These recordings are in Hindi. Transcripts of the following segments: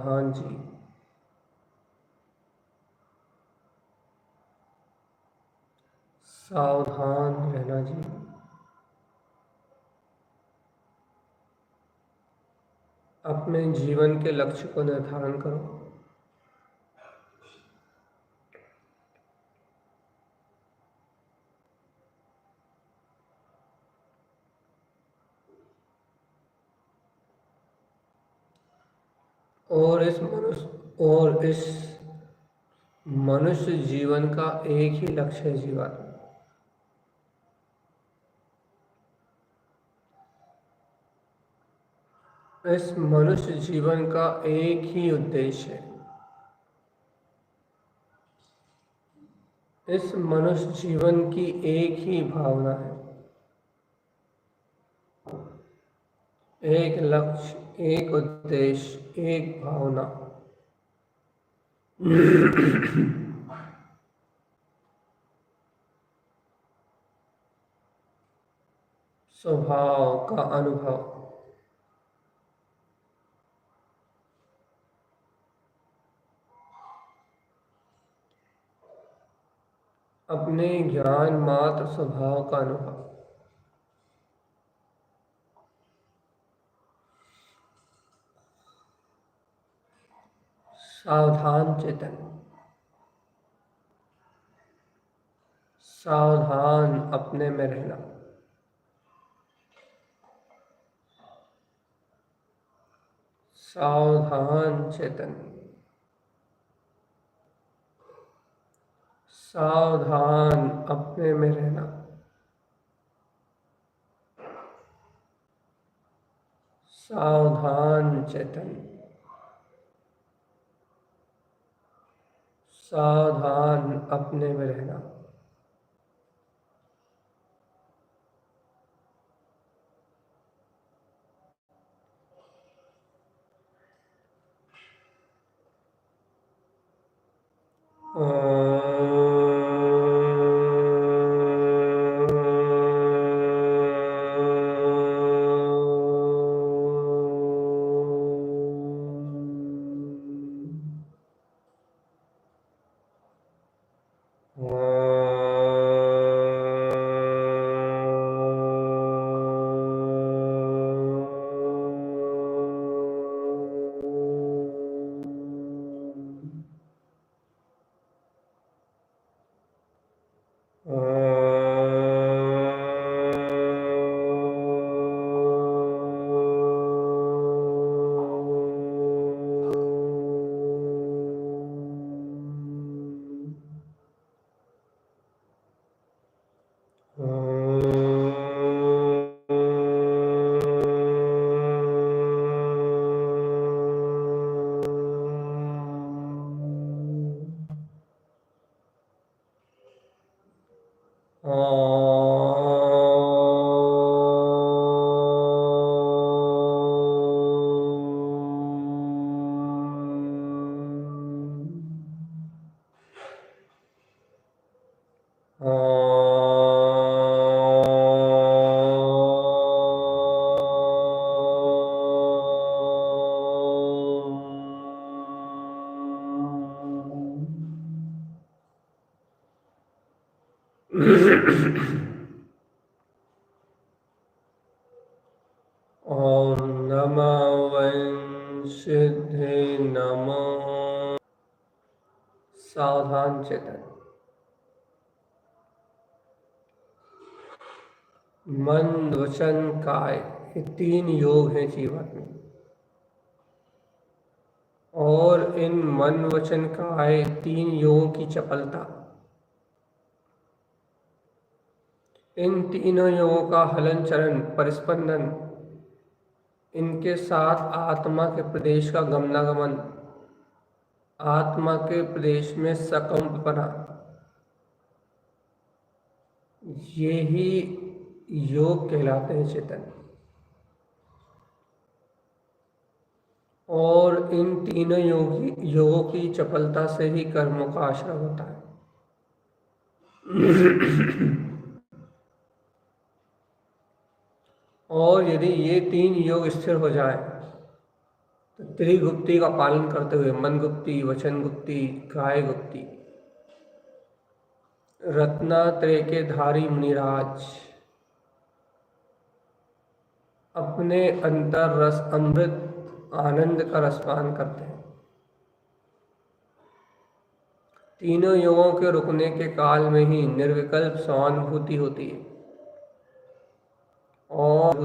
हाँ जी, सावधान रहना जी। अपने जीवन के लक्ष्य को निर्धारण करो और इस मनुष्य जीवन का एक ही लक्ष्य है जीवन। इस मनुष्य जीवन का एक ही उद्देश्य है। इस मनुष्य जीवन की एक ही भावना है, एक लक्ष्य, एक उद्देश्य, एक भावना। स्वभाव का अनुभव। अपने ज्ञान मात्र स्वभाव का अनुभव। सावधान चेतन, सावधान अपने में रहना। सावधान चेतन, सावधान अपने में रहना। सावधान चेतन, सावधान अपने में रहना। ओम नमः वंशिद्धे नमः। सावधान चेतन, मन वचन काय, ये 3 योग हैं जीवन में। और इन मन वचन काय 3 योगों की चपलता, इन तीनों योगों का हलन चलन परिस्पंदन, इनके साथ आत्मा के प्रदेश का गमनागमन, आत्मा के प्रदेश में सकंपना, ये ही योग कहलाते हैं चेतन। और इन तीनों योगों की चपलता से ही कर्मों का आश्रय होता है। और यदि ये 3 योग स्थिर हो जाए तो त्रिगुप्ती का पालन करते हुए मन गुप्ती, वचन गुप्ती, काय गुप्ती, रत्नात्रय के धारी मुनिराज अपने अंतर रस अमृत आनंद का रसपान करते हैं। तीनों योगों के रुकने के काल में ही निर्विकल्प स्वानुभूति होती है और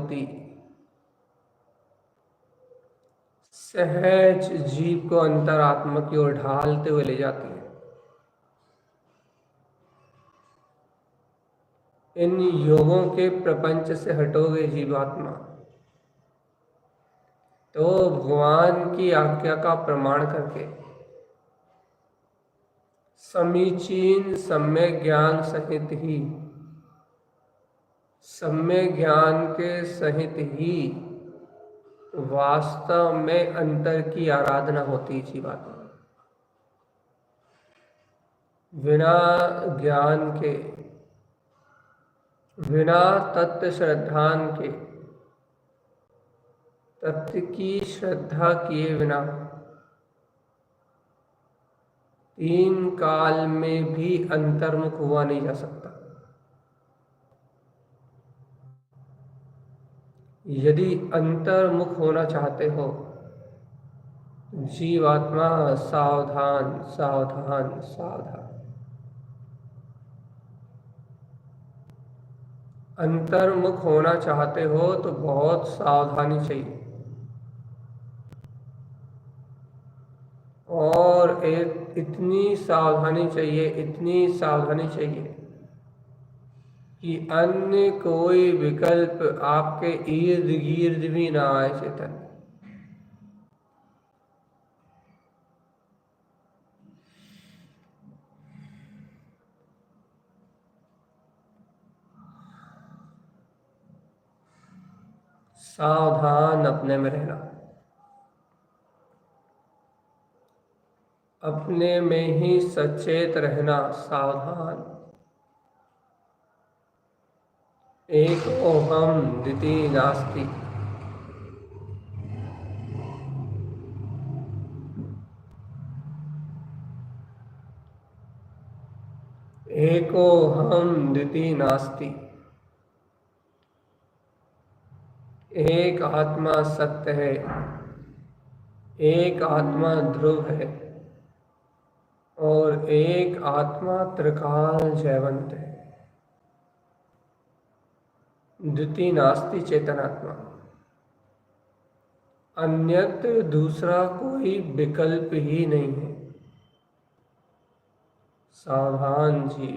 सहज जीव को अंतरात्मा की ओर ढालते हुए ले जाती है। इन योगों के प्रपंच से हटोगे जीवात्मा तो भगवान की आज्ञा का प्रमाण करके समीचीन सम्यक ज्ञान सहित ही, सम्यक ज्ञान के सहित ही वास्तव में अंतर की आराधना होती है जीवात्मा। बिना ज्ञान के, बिना तत्व श्रद्धान के, तत्व की श्रद्धा किए बिना तीन काल में भी अंतर्मुख हुआ नहीं जा सकता। यदि अंतर्मुख होना चाहते हो, जीवात्मा सावधान सावधान सावधान। अंतर्मुख होना चाहते हो तो बहुत सावधानी चाहिए, और एक इतनी सावधानी चाहिए, इतनी सावधानी चाहिए कि अन्य कोई विकल्प आपके इर्द गिर्द भी ना आए चेतन। सावधान अपने में रहना, अपने में ही सचेत रहना, सावधान। एक ओहम द्वितीय नास्ति। एको हम द्वितीय नास्ति। एक आत्मा सत्य है, एक आत्मा ध्रुव है, और एक आत्मा त्रिकाल जयवंत है। द्वितीय नास्ति चेतनात्मा, अन्यत्र दूसरा कोई विकल्प ही नहीं है। सावधान जी।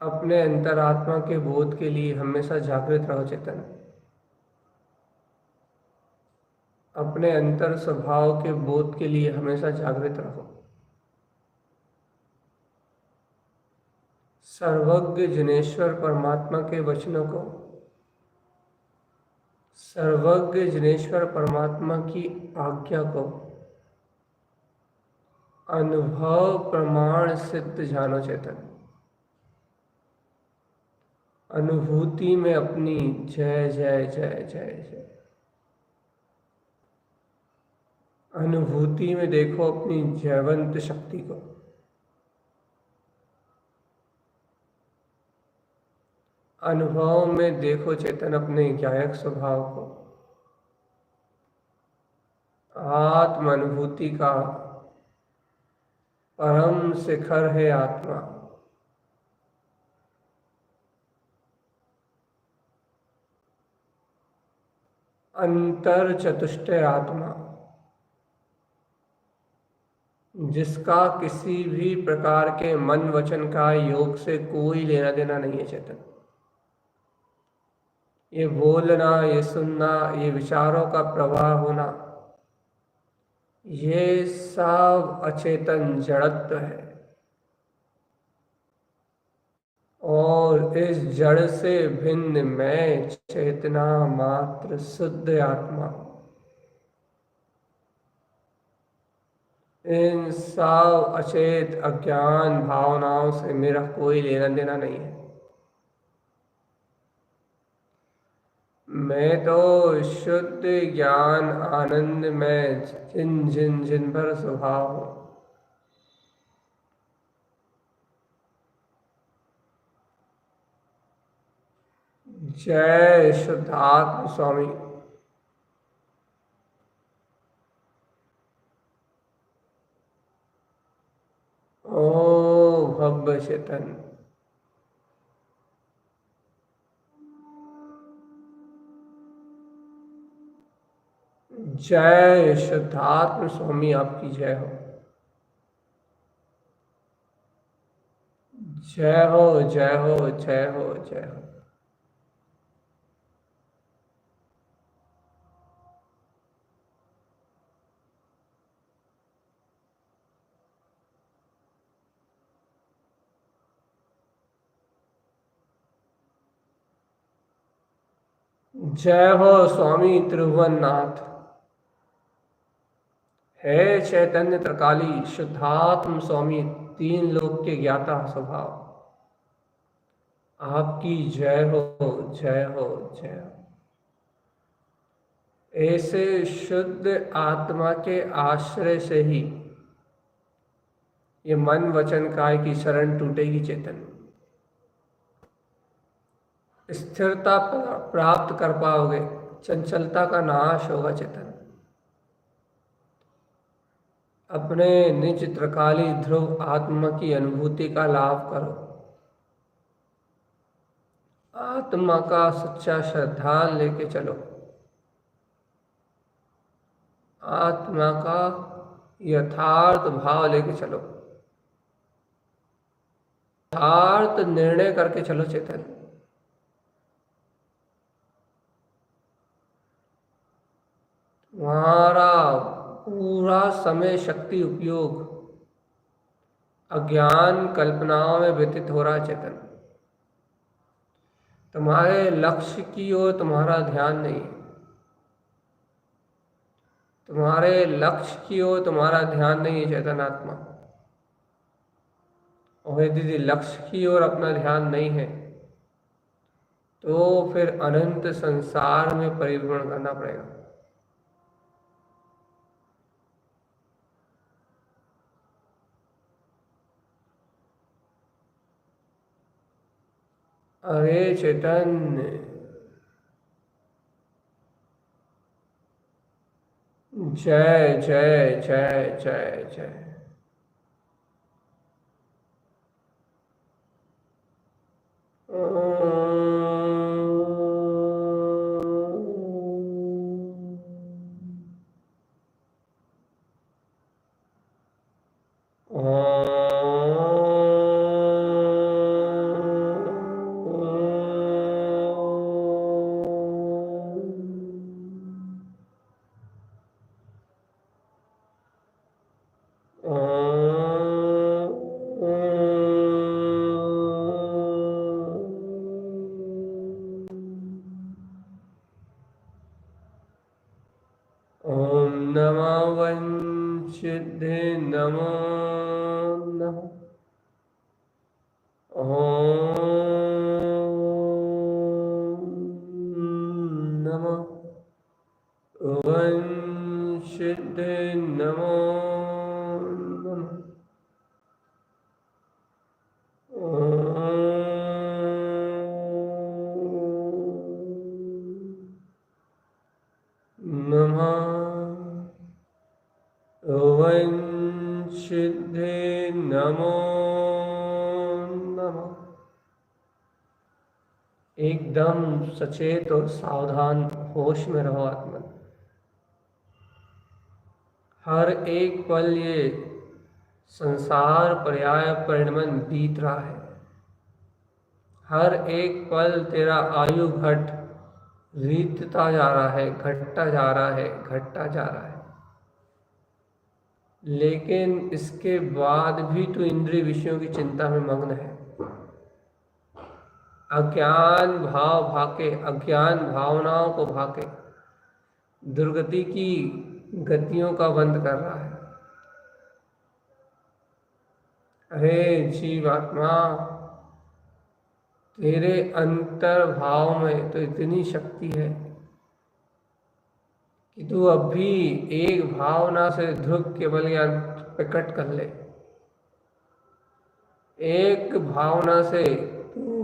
अपने अंतरात्मा के बोध के लिए हमेशा जागृत रहो चेतन। अपने अंतर स्वभाव के बोध के लिए हमेशा जागृत रहो। सर्वज्ञ जिनेश्वर परमात्मा के वचनों को, सर्वज्ञ जिनेश्वर परमात्मा की आज्ञा को अनुभव प्रमाण सिद्ध जानो चेतन। अनुभूति में अपनी जय जय जय जय जय, अनुभूति में देखो अपनी जयवंत शक्ति को। अनुभव में देखो चेतन अपने ज्ञायक स्वभाव को। आत्म अनुभूति का परम शिखर है आत्मा। अंतर चतुष्टय आत्मा, जिसका किसी भी प्रकार के मन वचन का योग से कोई लेना देना नहीं है चेतन। ये बोलना, ये सुनना, ये विचारों का प्रवाह होना, ये सब अचेतन जड़त्व है। और इस जड़ से भिन्न मैं चेतना मात्र शुद्ध आत्मा। इन सब अचेत अज्ञान भावनाओं से मेरा कोई लेना देना नहीं है। मैं तो शुद्ध ज्ञान आनंद में जिन जिन जिन भर स्वभाव हूं। जय शुद्धात्म स्वामी। ओ भव्य चेतन। जय शुद्धात्म स्वामी, आपकी जय हो। जय हो जय हो जय हो जय हो। जय हो स्वामी त्रिभुवननाथ। हे चैतन्य त्रिकाली शुद्धात्म स्वामी, तीन लोक के ज्ञाता स्वभाव, आपकी जय हो, जय हो, जय हो। ऐसे शुद्ध आत्मा के आश्रय से ही ये मन वचन काय की शरण टूटेगी चेतन, स्थिरता प्राप्त कर पाओगे, चंचलता का नाश होगा चेतन। अपने निज त्रिकाली ध्रुव आत्मा की अनुभूति का लाभ करो। आत्मा का सच्चा श्रद्धा लेके चलो, आत्मा का यथार्थ भाव लेके चलो, यथार्थ निर्णय करके चलो चेतन। तुम्हारा पूरा समय शक्ति उपयोग अज्ञान कल्पनाओं में व्यतीत हो रहा है चेतन। तुम्हारे लक्ष्य की ओर तुम्हारा ध्यान नहीं है, तुम्हारे लक्ष्य की ओर तुम्हारा ध्यान नहीं है चेतन आत्मा। और यदि लक्ष्य की ओर अपना ध्यान नहीं है तो फिर अनंत संसार में परिभ्रमण करना पड़ेगा। अरे चेतन, जय जय जय जय जय। ओम नमः वंशिद्धे नमो नमः। ओम नमः वंशिद्धे नमो नमः। नमः वंशिद्धे नमो नमः। एकदम सचेत और सावधान होश में रहो आत्मन। हर एक पल ये संसार पर्याय परिणमन बीत रहा है। हर एक पल तेरा आयु घट रीतता जा रहा है, घटता जा रहा है, घटता जा रहा है। लेकिन इसके बाद भी तो इंद्रिय विषयों की चिंता में मग्न है। अज्ञान भाव भाके, अज्ञान भावनाओं को भाके दुर्गति की गतियों का बंद कर रहा है। अरे जीवात्मा, तेरे अंतर भाव में तो इतनी शक्ति है कि तू अभी एक भावना से ध्रुव केवल या प्रकट कर ले। एक भावना से तू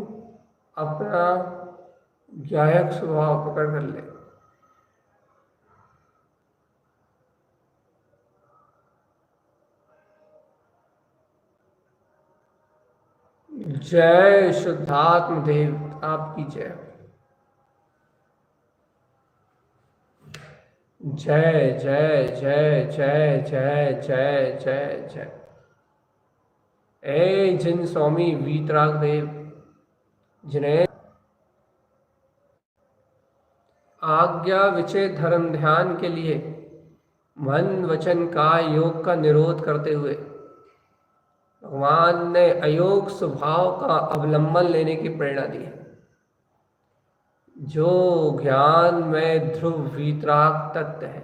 अपना गायक स्वभाव पकड़ कर ले। जय शुद्धात्म देव, आपकी जय। जय जय जय जय जय जय जय जय। ए जिन स्वामी वीतराग देव, जिन्हें आज्ञा विचेत धर्म ध्यान के लिए मन वचन काय योग का निरोध करते हुए भगवान ने अयोग स्वभाव का अवलंबन लेने की प्रेरणा दी है। जो ज्ञान में ध्रुव वीतराग तत्व है,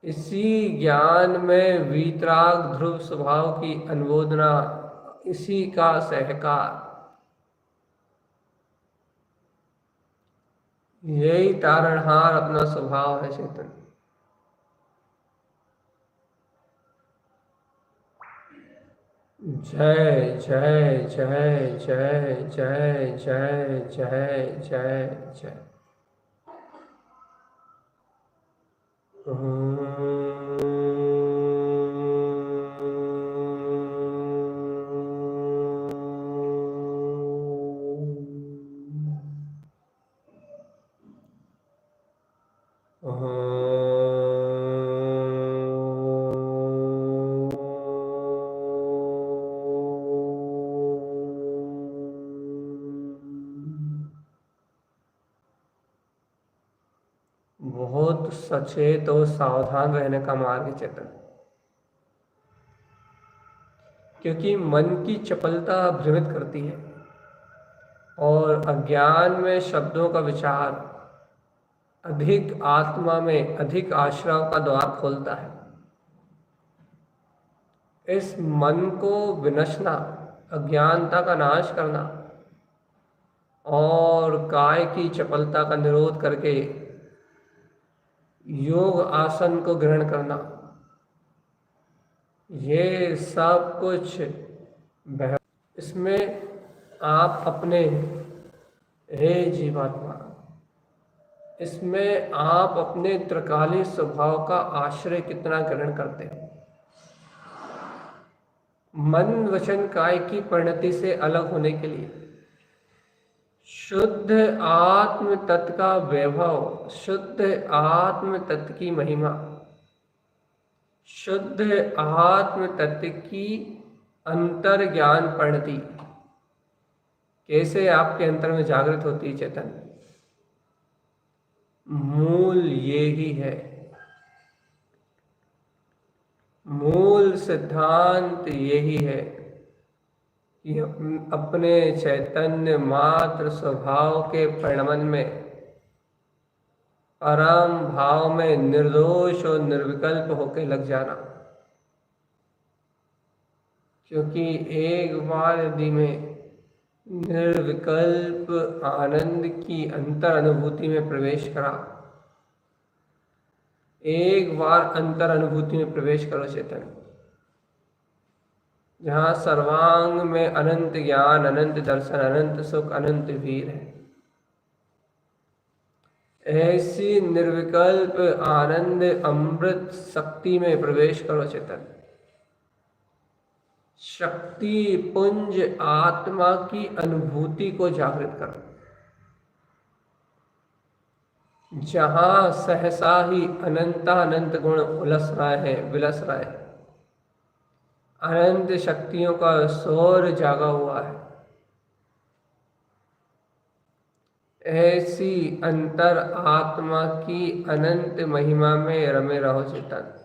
इसी ज्ञान में वीतराग ध्रुव स्वभाव की अनुमोदना, इसी का सहकार, यही तारणहार अपना स्वभाव है चेतन। जय जय जय जय जय जय जय जय जय। बहुत सचेत और सावधान रहने का मार्ग है चेतन, क्योंकि मन की चपलता भ्रमित करती है और अज्ञान में शब्दों का विचार अधिक आत्मा में अधिक आश्रय का द्वार खोलता है। इस मन को विनशना, अज्ञानता का नाश करना और काय की चपलता का निरोध करके योग आसन को ग्रहण करना, ये सब कुछ इसमें आप अपने, हे जीवात्मा, इसमें आप अपने त्रिकाली स्वभाव का आश्रय कितना ग्रहण करते हो। मन वचन काय की परिणति से अलग होने के लिए शुद्ध आत्म तत्व का वैभव, शुद्ध आत्म तत्व की महिमा, शुद्ध आत्म तत्व की अंतर ज्ञान परिणति कैसे आपके अंतर में जागृत होती है चेतन। मूल ये ही है, मूल सिद्धांत यही है कि अपने चैतन्य मात्र स्वभाव के परिणमन में परम भाव में निर्दोष और निर्विकल्प होकर लग जाना। क्योंकि एक बार यदि मैं निर्विकल्प आनंद की अंतर अनुभूति में प्रवेश करा, एक बार अंतर अनुभूति में प्रवेश करो चेतन, जहाँ सर्वांग में अनंत ज्ञान, अनंत दर्शन, अनंत सुख, अनंत वीर है, ऐसी निर्विकल्प आनंद अमृत शक्ति में प्रवेश करो चेतन। शक्ति पुंज आत्मा की अनुभूति को जागृत करो, जहां सहसा ही अनंत गुण उलस रहे हैं, विलस रहे हैं, अनंत शक्तियों का शोर जागा हुआ है। ऐसी अंतर आत्मा की अनंत महिमा में रमे रहो चेतन।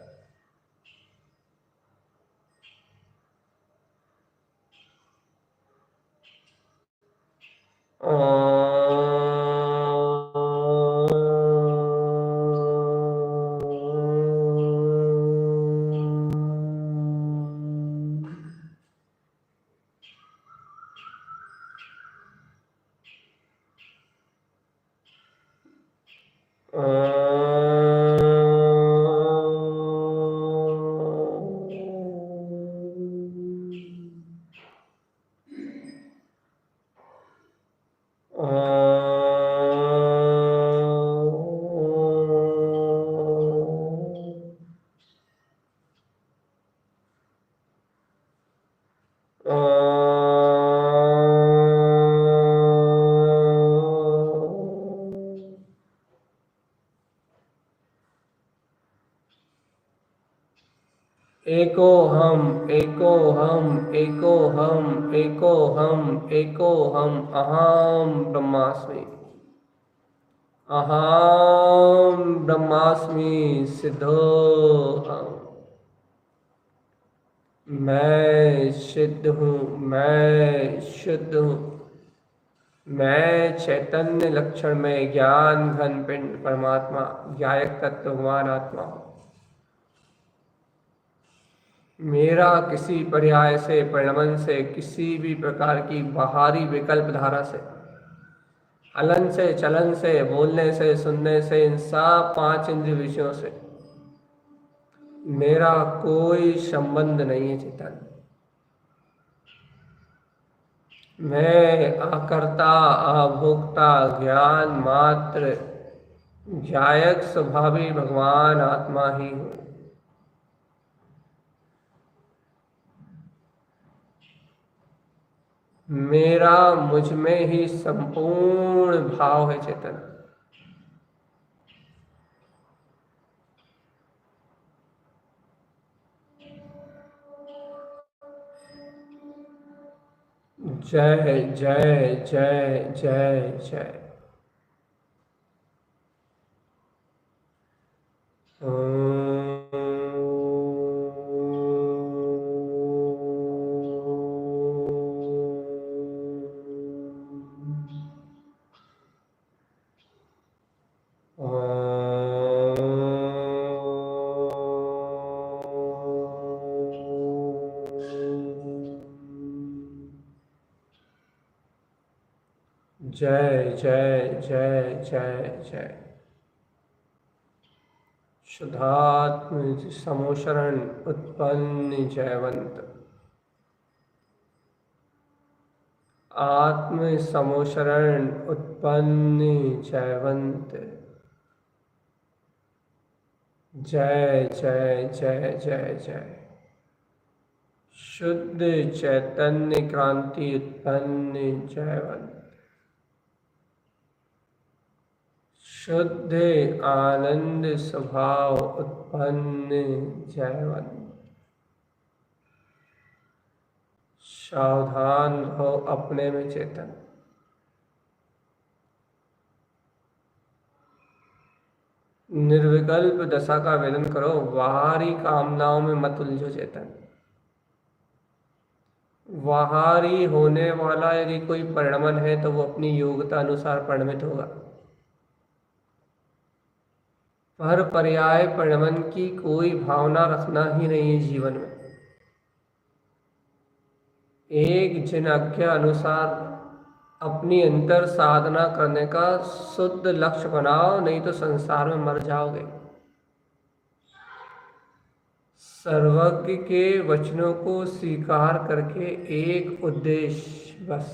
एको हम, एको हम, एको हम, एको हम, एको हम, अहम ब्रह्मास्मि, अहम ब्रह्मास्मि सिद्धो हम। मैं सिद्ध हूँ, मैं शुद्ध हूँ, मैं चैतन्य लक्षण में ज्ञान घन पिंड परमात्मा ज्ञायक तत्व भगवान आत्मा हूँ। मेरा किसी पर्याय से, परिणमन से, किसी भी प्रकार की बाहरी विकल्प धारा से, हलन से, चलन से, बोलने से, सुनने से, इन सब 5 इंद्रिय विषयों से मेरा कोई संबंध नहीं है चेतन। मैं आकर्ता, अभोक्ता, ज्ञान मात्र, ज्ञायक स्वभावी भगवान आत्मा ही हूँ। मेरा मुझ में ही संपूर्ण भाव है चेतन। जय जय जय जय जय। जय जय जय जय जय। शुद्धात्म समोशरण उत्पन्न जयवंत। आत्म समोशरण उत्पन्न जयवंत। जय जय जय जय जय। शुद्ध चैतन्य क्रांति उत्पन्न जयवंत। शुद्ध आनंद स्वभाव उत्पन्न जयवंत। सावधान रहो अपने में चेतन। निर्विकल्प दशा का वेदन करो, बाहरी कामनाओं में मत उलझो चेतन। बाहरी होने वाला यदि कोई परिणमन है तो वो अपनी योग्यता अनुसार परिणमित होगा, पर पर्याय परिणमन की कोई भावना रखना ही नहीं है जीवन में। एक जिनज्ञ अनुसार अपनी अंतर साधना करने का शुद्ध लक्ष्य बनाओ, नहीं तो संसार में मर जाओगे। सर्वज्ञ के वचनों को स्वीकार करके एक उद्देश्य बस,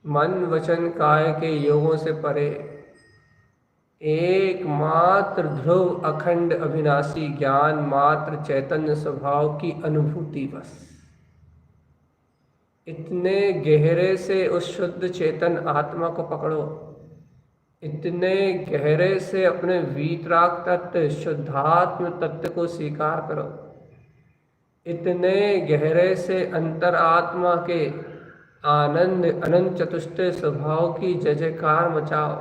मन वचन काय के योगों से परे एकमात्र ध्रुव अखंड अविनाशी ज्ञान मात्र चैतन्य स्वभाव की अनुभूति बस। इतने गहरे से उस शुद्ध चेतन आत्मा को पकड़ो, इतने गहरे से अपने वीतराग तत्व शुद्धात्म तत्व को स्वीकार करो, इतने गहरे से अंतरात्मा के आनंद अनंत चतुष्ट स्वभाव की जय जयकार मचाओ,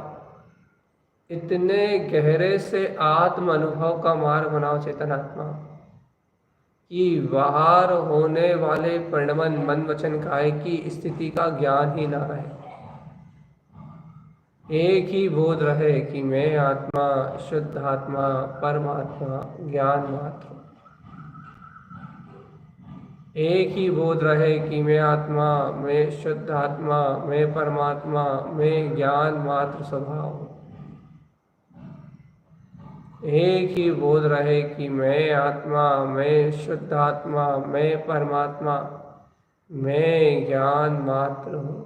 इतने गहरे से आत्म अनुभव का मार्ग बनाओ चेतन आत्मा कि बाहर होने वाले परिणमन मन वचन काय की स्थिति का ज्ञान ही ना रहे। एक ही बोध रहे कि मैं आत्मा, शुद्ध आत्मा, परमात्मा, ज्ञान मात्र। एक ही बोध रहे कि मैं आत्मा, मैं शुद्ध आत्मा, मैं परमात्मा, मैं ज्ञान मात्र स्वभाव। एक ही बोध रहे कि मैं आत्मा, मैं शुद्ध आत्मा, मैं परमात्मा, मैं ज्ञान मात्र हूँ।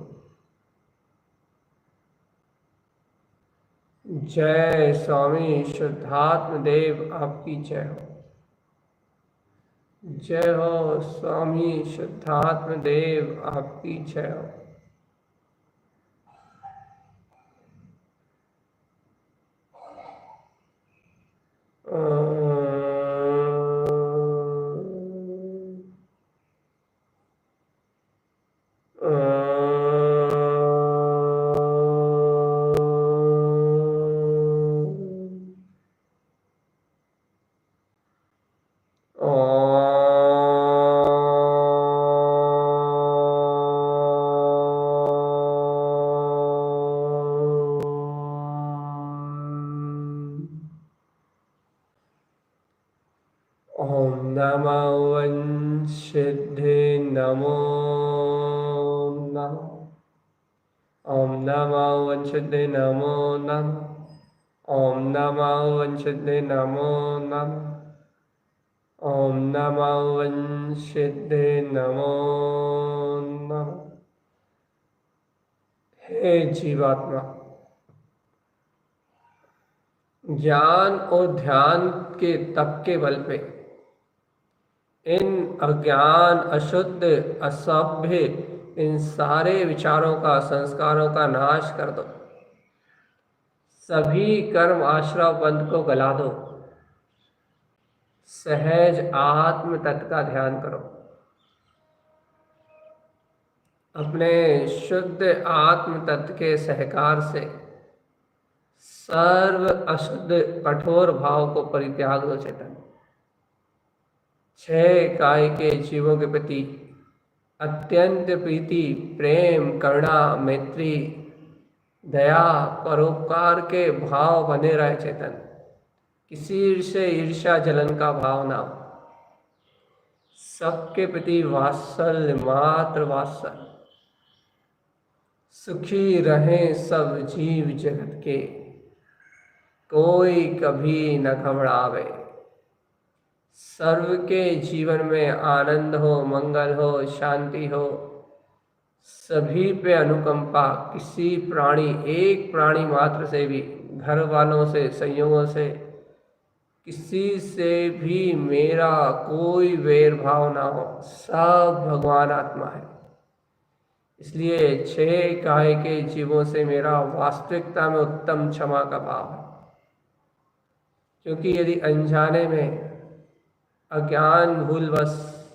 जय स्वामी शुद्धात्म देव, आपकी जय हो। जय हो स्वामी शुद्धात्म देव, आपकी जय हो। ओ। सिद्धे नमो नमः। ओम नमो वंशिद्धे नमो नमः। ओम नमो वंशिद्धे नमो नमः। ओम नमो वंशिद्धे नमो नमः। हे जीवात्मा, ज्ञान और ध्यान के तप के बल पे इन अज्ञान, अशुद्ध, असभ्य इन सारे विचारों का, संस्कारों का नाश कर दो। सभी कर्म आश्रव बंध को गला दो। सहज आत्म तत्व का ध्यान करो। अपने शुद्ध आत्म तत्व के सहकार से सर्व अशुद्ध कठोर भाव को परित्याग दो। चेतन छह काय के जीवों के प्रति अत्यंत प्रीति, प्रेम, करुणा, मैत्री, दया, परोपकार के भाव बने रहे। चेतन किसी से ईर्ष्या जलन का भाव ना हो। सबके प्रति वात्सल्य, मात्र वात्सल्य। सुखी रहें सब जीव जगत के, कोई कभी न घबरावे। सर्व के जीवन में आनंद हो, मंगल हो, शांति हो। सभी पे अनुकंपा। किसी प्राणी, एक प्राणी मात्र से भी, घर वालों से, संयोगों से, किसी से भी मेरा कोई वैर भाव ना हो। सब भगवान आत्मा है। इसलिए छह काय के जीवों से मेरा वास्तविकता में उत्तम क्षमा का भाव है। क्योंकि यदि अनजाने में, अज्ञान भूलवश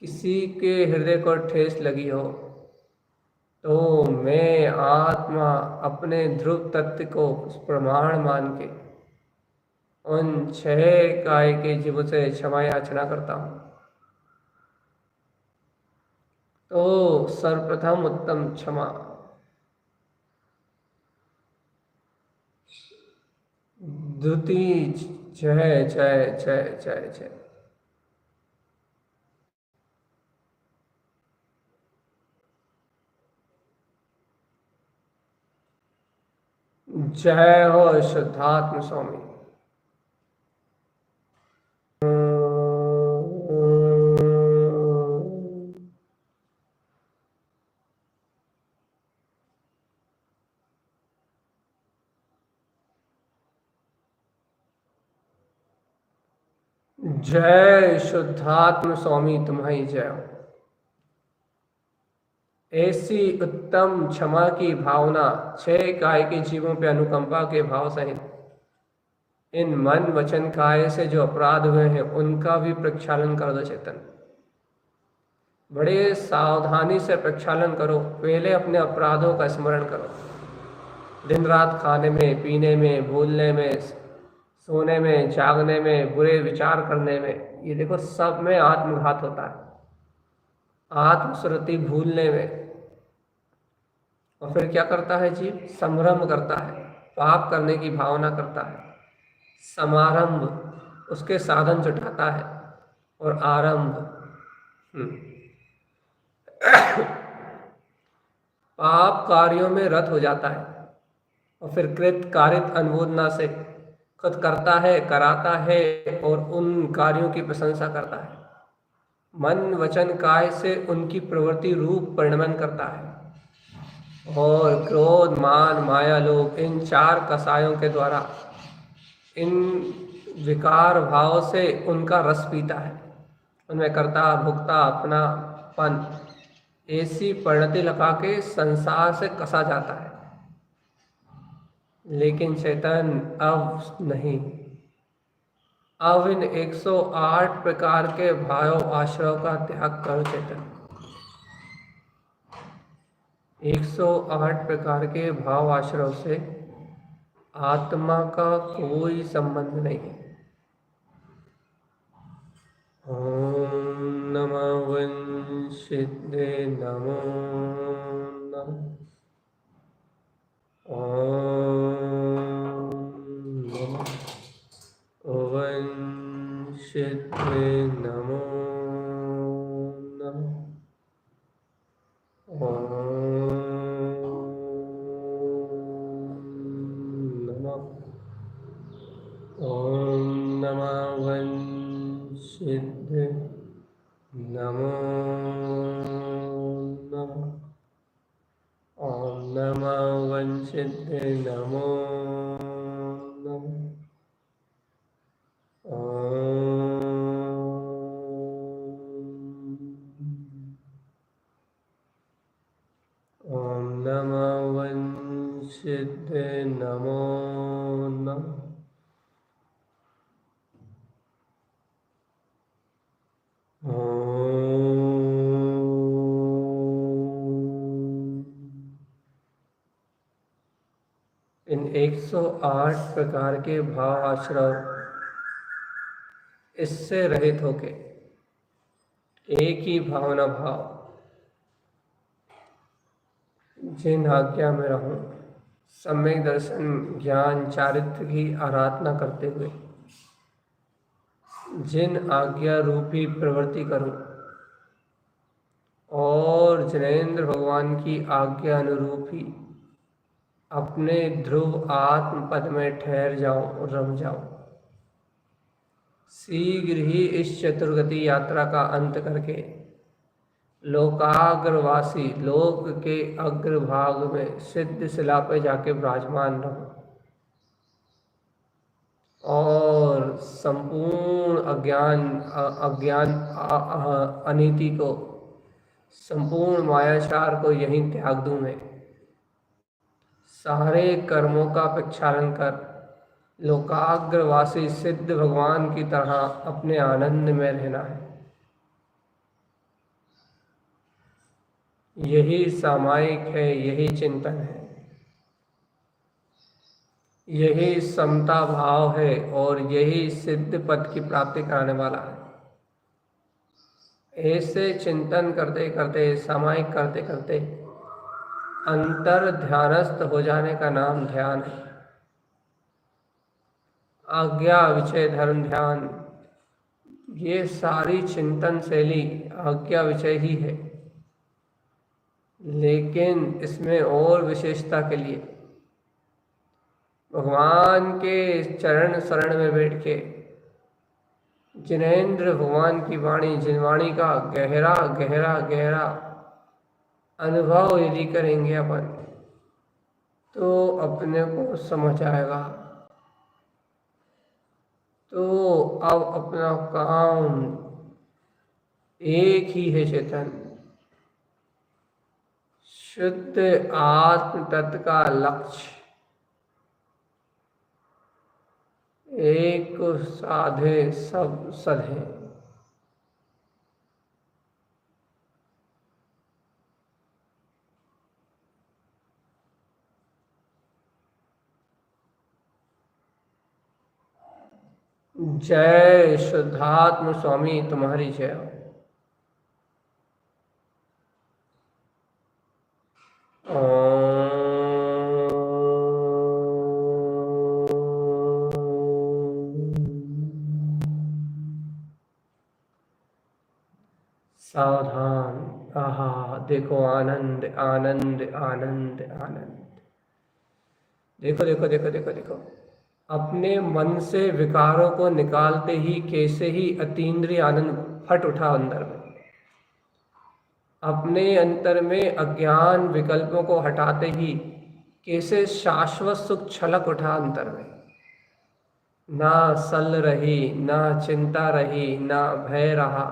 किसी के हृदय को ठेस लगी हो, तो मैं आत्मा अपने ध्रुव तत्व को प्रमाण मान के उन छह काय के जीवों से क्षमा याचना करता हूँ। तो सर्वप्रथम उत्तम क्षमा। द्वितीय जय जय जय जय जय। जय हो शुद्धात्म स्वामी। जय शुद्धात्म स्वामी, तुम्हारी जय हो। ऐसी उत्तम क्षमा की भावना छह काय के जीवों पे अनुकंपा के भाव सहित इन मन, वचन, काय से जो अपराध हुए हैं उनका भी प्रक्षालन कर दो। चेतन बड़े सावधानी से प्रक्षालन करो। पहले अपने अपराधों का स्मरण करो। दिन रात खाने में, पीने में, बोलने में, सोने में, जागने में, बुरे विचार करने में, ये देखो सब में आत्मघात होता है। आत्मस्मृति भूलने में। और फिर क्या करता है जीव? संभ्रम करता है, पाप करने की भावना करता है। समारंभ उसके साधन जुटाता है और आरंभ पाप कार्यों में रत हो जाता है। और फिर कृत कारित अनुमोदना से खुद करता है, कराता है और उन कार्यों की प्रशंसा करता है। मन, वचन, काय से उनकी प्रवृत्ति रूप परिणमन करता है। और क्रोध, मान, माया, लोभ, इन चार कसायों के द्वारा, इन विकार भाव से उनका रस पीता है। उनमें कर्ता, भुक्ता, अपनापन, ऐसी परिणति लगा के संसार से कसा जाता है। लेकिन चेतन अब नहीं। अब इन 108 प्रकार के भाव आश्रव का त्याग करो। चेतन 108 प्रकार के भाव आश्रव से आत्मा का कोई संबंध नहीं है। ओम नमः वंशिद्धे नमो नमः। ओम नमः वंशिद्धे नमो नमो नमः। ओम नमः वंशिते नमो नमः। ओम नमः वंशिते नमो नमः। इन 108 प्रकार के भाव आश्रव इससे रहित होके एक ही भावना भाव जिन आज्ञा में रहूं, सम्यक दर्शन ज्ञान चारित्र की आराधना करते हुए जिन आज्ञा रूपी प्रवृत्ति करूं और जिनेन्द्र भगवान की आज्ञा अनुरूप ही अपने ध्रुव आत्म पद में ठहर जाऊं और रम जाऊं। शीघ्र ही इस चतुर्गति यात्रा का अंत करके लोकाग्रवासी लोक के अग्रभाग में सिद्ध शिला पे जाके विराजमान रहूं और संपूर्ण अज्ञान अनीति को, संपूर्ण मायाचार को यहीं त्याग दूं मैं। सारे कर्मों का प्रक्षालन कर लोकाग्रवासी सिद्ध भगवान की तरह अपने आनंद में रहना है। यही सामायिक है, यही चिंतन है, यही समता भाव है और यही सिद्ध पद की प्राप्ति कराने वाला है। ऐसे चिंतन करते करते, सामायिक करते करते अंतर ध्यानस्थ हो जाने का नाम ध्यान है। आज्ञा विषय धर्म ध्यान, ये सारी चिंतन शैली आज्ञा विषय ही है, लेकिन इसमें और विशेषता के लिए भगवान के चरण शरण में बैठ के जिनेन्द्र भगवान की वाणी, जिन वाणी का गहरा गहरा गहरा अनुभव यदि करेंगे अपन, तो अपने को समझ आएगा। तो अब अपना काम एक ही है, चेतन शुद्ध आत्म तत्व का लक्ष्य एक साधे सब सधे। जय शुद्धात्म स्वामी तुम्हारी जय हो। सावधान, आहा देखो आनंद आनंद आनंद आनंद। देखो देखो देखो देखो देखो, अपने मन से विकारों को निकालते ही कैसे ही अतीन्द्रिय आनंद फट उठा अंदर में। अपने अंतर में अज्ञान विकल्पों को हटाते ही कैसे शाश्वत सुख छलक उठा अंतर में। ना सल रही, ना चिंता रही, ना भय रहा,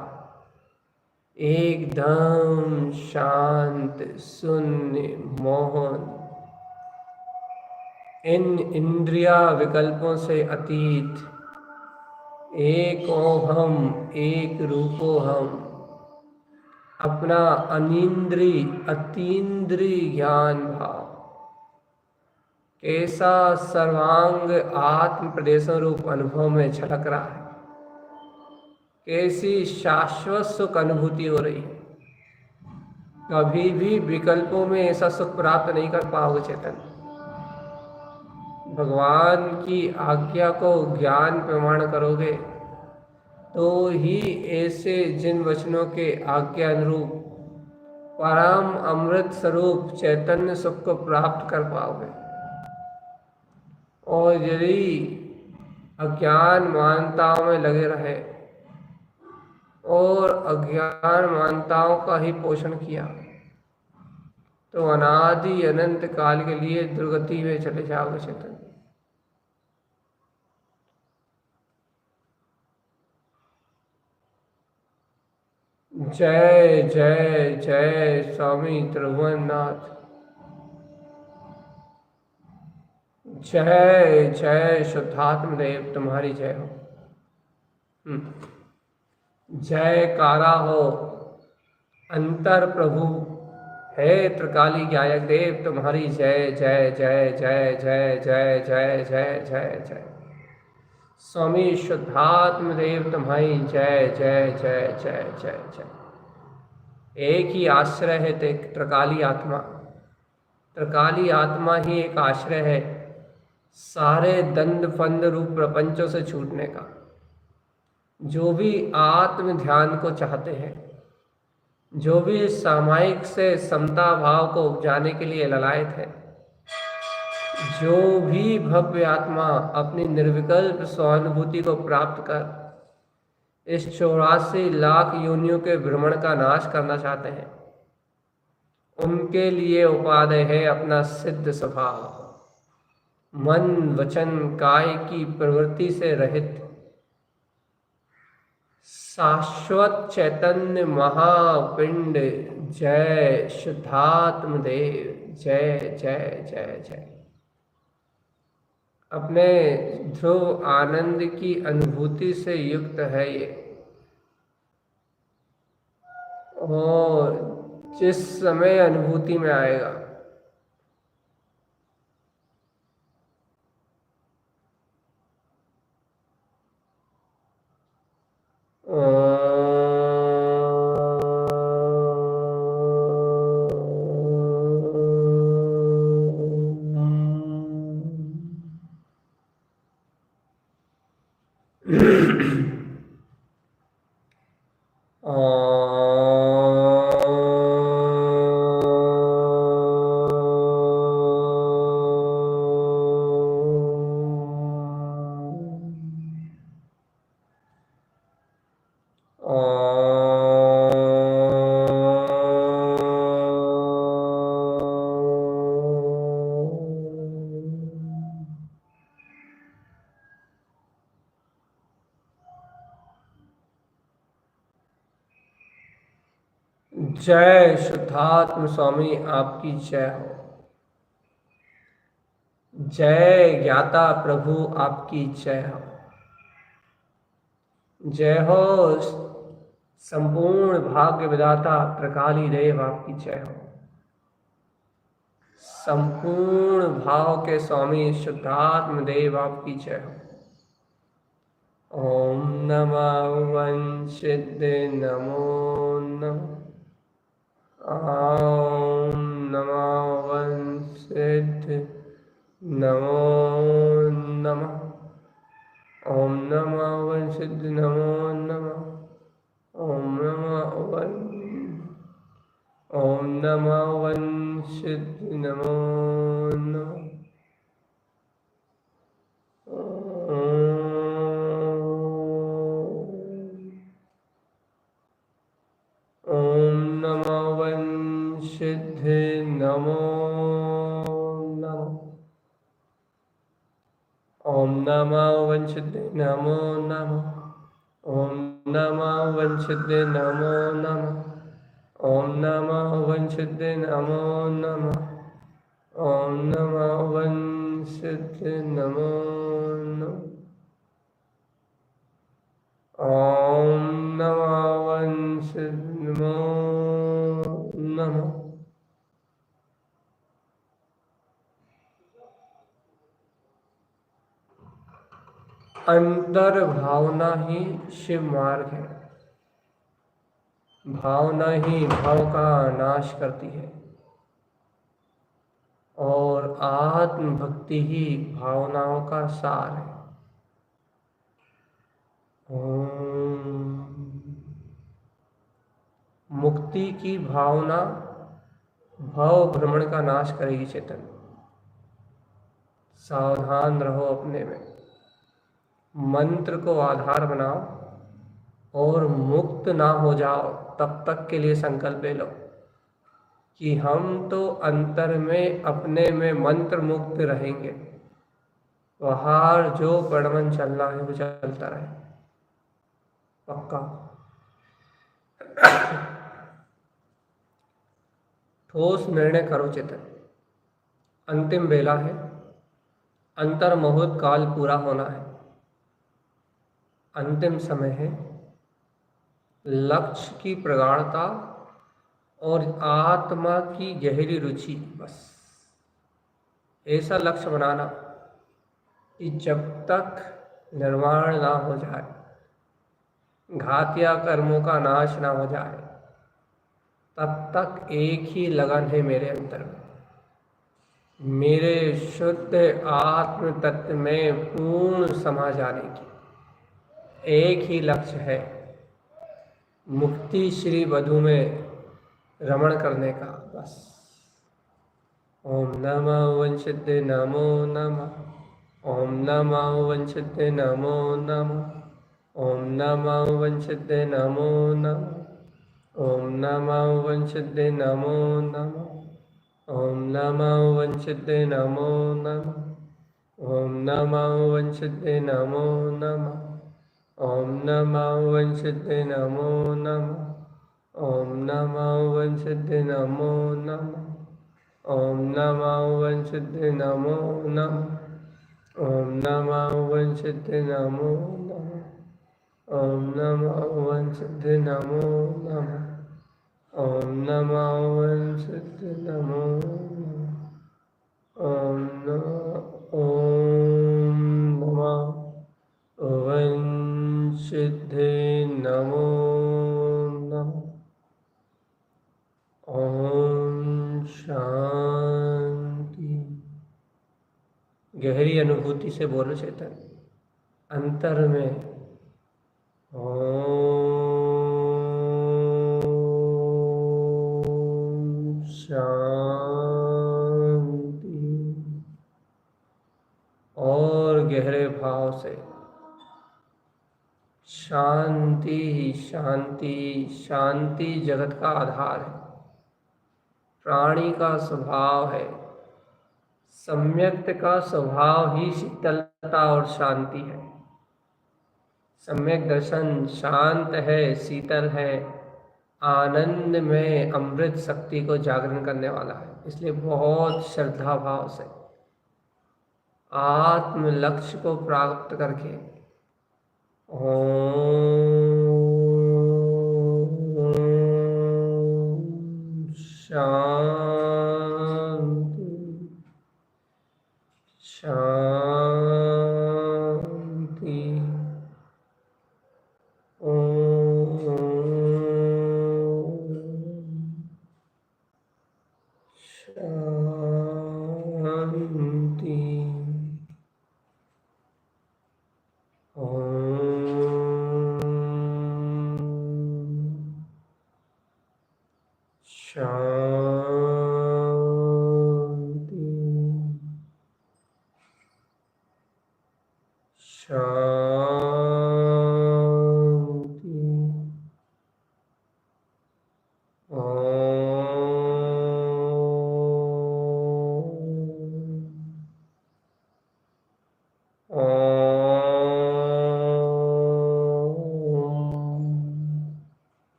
एकदम शांत शून्य मोहन, इन इंद्रिया विकल्पों से अतीत, एक हम, एक रूपो हम, अपना अनीन्द्री अतीन्द्रिय ज्ञान भाव कैसा सर्वांग आत्म प्रदेशों रूप अनुभव में झलक रहा है। कैसी शाश्वत सुख अनुभूति हो रही है। कभी भी विकल्पों में ऐसा सुख प्राप्त नहीं कर पाओगे चेतन। भगवान की आज्ञा को ज्ञान प्रमाण करोगे तो ही ऐसे जिन वचनों के आज्ञा अनुरूप परम अमृत स्वरूप चैतन्य सुख को प्राप्त कर पाओगे। और यदि अज्ञान मान्यताओं में लगे रहे और अज्ञान मान्यताओं का ही पोषण किया तो अनादि अनंत काल के लिए दुर्गति में चले जाओगे चेतन। जय जय जय स्वामी त्रिभुवननाथ। जय जय शुद्धात्म देव तुम्हारी जय हो। जय कारा हो अंतर प्रभु हे त्रिकाली गायक देव तुम्हारी जय जय जय जय जय जय जय जय जय जय। स्वामी शुद्धात्म देव तुम्हारी जय जय जय जय जय जय। एक ही आश्रय है त्रिकाली आत्मा। त्रिकाली आत्मा ही एक आश्रय है सारे दंड फंद रूप प्रपंचों से छूटने का। जो भी आत्म ध्यान को चाहते हैं, जो भी सामायिक से समता भाव को उपजाने के लिए ललायत है, जो भी भव्य आत्मा अपनी निर्विकल्प स्वानुभूति को प्राप्त कर इस 84 लाख योनियों के भ्रमण का नाश करना चाहते हैं, उनके लिए उपादेय है अपना सिद्ध स्वभाव, मन वचन काय की प्रवृत्ति से रहित शाश्वत चैतन्य महापिंड। जय शुद्धात्म देव जय जय जय जय। अपने ध्रुव आनंद की अनुभूति से युक्त है ये, और जिस समय अनुभूति में आएगा जय शुद्धात्म स्वामी आपकी जय हो। जय ज्ञाता प्रभु आपकी जय हो। जय हो संपूर्ण भाग्य विधाता त्रिकाली देव आपकी जय हो। संपूर्ण भाव के स्वामी शुद्धात्म देव आपकी जय हो। ओम नमः वंशिद नमो नमः। ओम नमः वंशिद नमो नमः। ओम नमः वंशिद नमो नमः। ओम नमः वंशिद नमो नमः। ओम नमः वंशिद नमो नमः। ओम नमः वंशिद नमो नमः। ओम नमः वंशिद नमो नमः। ओम नमः वंशिद नमो नमः। ओम नमः वंशिद नमो नमः। ओम नमः वंशिद नमो नमः। अंतर भावना ही शिव मार्ग है। भावना ही भाव का नाश करती है और आत्म भक्ति ही भावनाओं का सार है। मुक्ति की भावना भव भ्रमण का नाश करेगी चेतन। सावधान रहो अपने में। मंत्र को आधार बनाओ और मुक्त ना हो जाओ तब तक के लिए संकल्प ले लो कि हम तो अंतर में अपने में मंत्र मुक्त रहेंगे, बाहर जो गड़बड़ चलना है वो चलता रहे। पक्का। ठोस निर्णय करो चेतन। अंतिम बेला है, अंतर मुहूर्त काल पूरा होना है, अंतिम समय है। लक्ष्य की प्रगाढ़ता और आत्मा की गहरी रुचि, बस ऐसा लक्ष्य बनाना कि जब तक निर्वाण ना हो जाए, घातिया कर्मों का नाश ना हो जाए, तब तक एक ही लगन है मेरे अंतर में, मेरे शुद्ध आत्म तत्व में पूर्ण समा जाने की। एक ही लक्ष्य है, मुक्ति श्री वधु में रमण करने का, बस। ओम नमः वंशते नमो नमः। ओम नमः वंशते नमो नमः। ओम नमः वंशते नमो नमः। ओम नमः वंशते नमो नमः। ओम नमः वंशते नमो नमः। ओम नमः वंशते नमो नमः। ओम नमः वंशते नमो नमः। ओम नमः वंशते नमो नमः। ओम नमः वंशते नमो नमः। ओम नमः वंशते नमो नमः। ओम नमः वंशते नमो नमः। ओम नमः वंशते नमो नमः। ओम नमः वंशते नमो नमः। ओम शांति। गहरी अनुभूति से बोलो चेतन, अंतर में ओम शांति। और गहरे भाव से शांति ही शांति। शांति जगत का आधार है, प्राणी का स्वभाव है, सम्यक्त का स्वभाव ही शीतलता और शांति है। सम्यक दर्शन शांत है, शीतल है, आनंद में अमृत शक्ति को जागरण करने वाला है। इसलिए बहुत श्रद्धा भाव से आत्म लक्ष्य को प्राप्त करके ओम शांति शांति। ओम शांति। शांति शांति।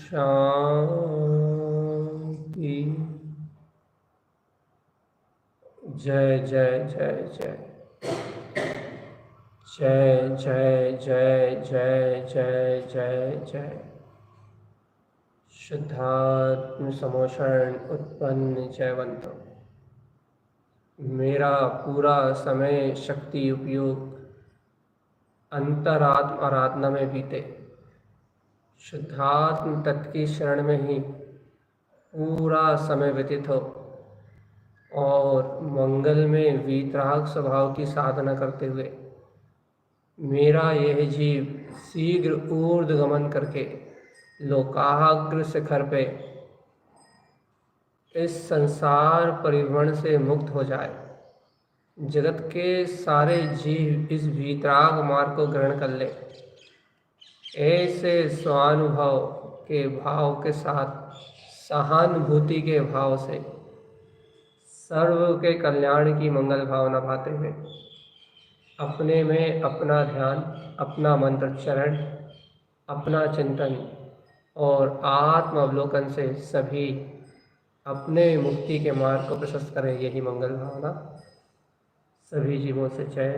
शांति। जय जय जय जय जय जय जय जय जय जय जय। शुद्धात्म समोषण उत्पन्न जयवंतम। मेरा पूरा समय शक्ति उपयोग अंतरात्म आराधना में बीते, शुद्धात्म तत्व की शरण में ही पूरा समय व्यतीत हो और मंगल में वीतराग स्वभाव की साधना करते हुए मेरा यह जीव शीघ्र ऊर्ध्वगमन करके लोकाग्र शिखर पे इस संसार परिभ्रमण से मुक्त हो जाए जगत के सारे जीव इस वीतराग मार्ग को ग्रहण कर ले। ऐसे स्वानुभव के भाव के साथ, सहानुभूति के भाव से, सर्व के कल्याण की मंगल भावना भाते हुए अपने में अपना ध्यान, अपना मंत्रोच्चारण, अपना चिंतन और आत्म अवलोकन से सभी अपने मुक्ति के मार्ग को प्रशस्त करें। यही मंगल भावना सभी जीवों से जय।